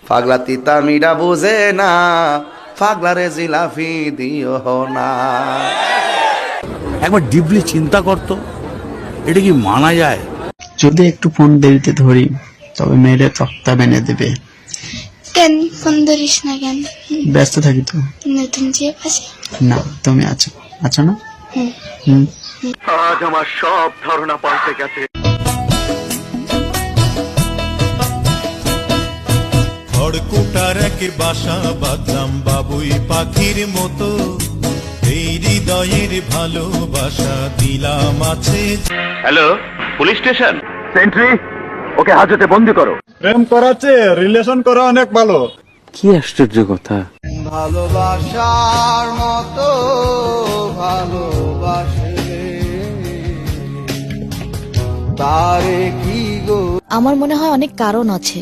পাগলা তিতা মিডা বুঝে না, পাগলারে জিলাফি দিও না। একবার ডিপলি চিন্তা করতো, এটা কি মানা যায়? যদি একটু ফোন দেরিতে ধরি তবে মেয়েরা তক্তা বেঁধে দেবে। কেন ফোন ধরিস না কেন? ব্যস্ত থাকি তো। নতুন যে পাশে না, তুমি আছো আছো না? আজ আমার সব ধারণা পাল্টে গেছে। খড়কুটার এক বাসা বাঁধলাম বাবুই পাখির মতো, এই হৃদয়ের ভালোবাসা দিলাম আছে। Hello, police station. সেন্ট্রি, ওকে হাজতে বন্দি করো। প্রেম করাচ্ছে রিলেশন করা অনেক ভালো। কি আশ্চর্য কথা! ভালোবাসার মতো ভালোবাসে তারে কি গো। আমার মনে হয় অনেক কারণ আছে।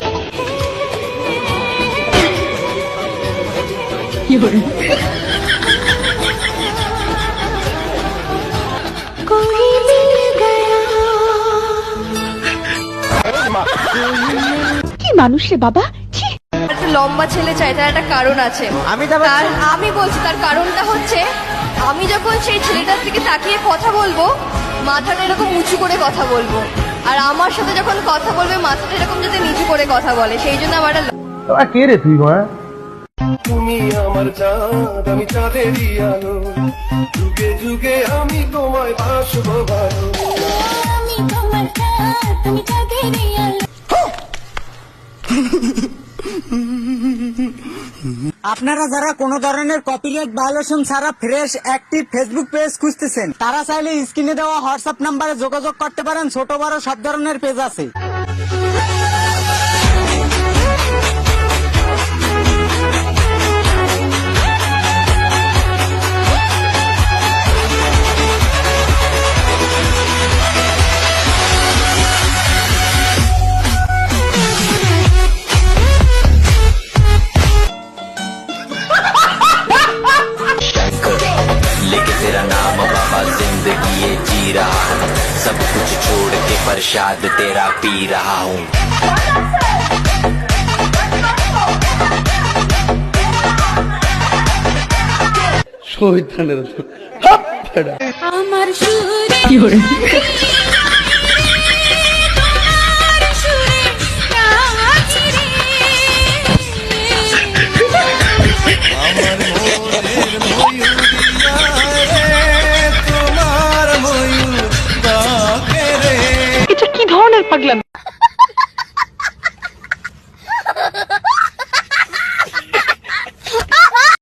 কি মানুষ রে বাবা। একটা লম্বা ছেলে চাই, তার একটা কারণ আছে। আমি বলছি তার কারণটা হচ্ছে, আমি যখন সেই ছেলেটার দিকে তাকিয়ে কথা বলবো, মাথাটা এরকম উঁচু করে কথা বলবো, আর আমার সাথে যখন কথা বলবে মাথাটা এরকম যাতে নিচু করে কথা বলে। সেই জন্য আমার কে রে তুই? তুমি আমার চাঁদ, আমি চাঁদেরই আলো, যুগে যুগে আমি তোমায় ভাসবো ভালো। আপনারা যারা কোনো ধরনের কপিরাইট ভায়োলেশন ছাড়া ফ্রেশ অ্যাক্টিভ ফেসবুক পেজ খুঁজতেছেন, তারা চাইলে স্ক্রিনে দেওয়া হোয়াটসঅ্যাপ নাম্বারে যোগাযোগ করতে পারেন। ছোট বড় সব ধরনের পেজ আছে। लेके तेरा नाम बाबा जिंदगी ये जी रहा हूँ, सब कुछ छोड़ के प्रसाद तेरा पी रहा हूँ। শহীদানের আমার সুরে কি করে তোমার ময়ূর ডাকে রে। এটা কি ধরনের পাগলামি?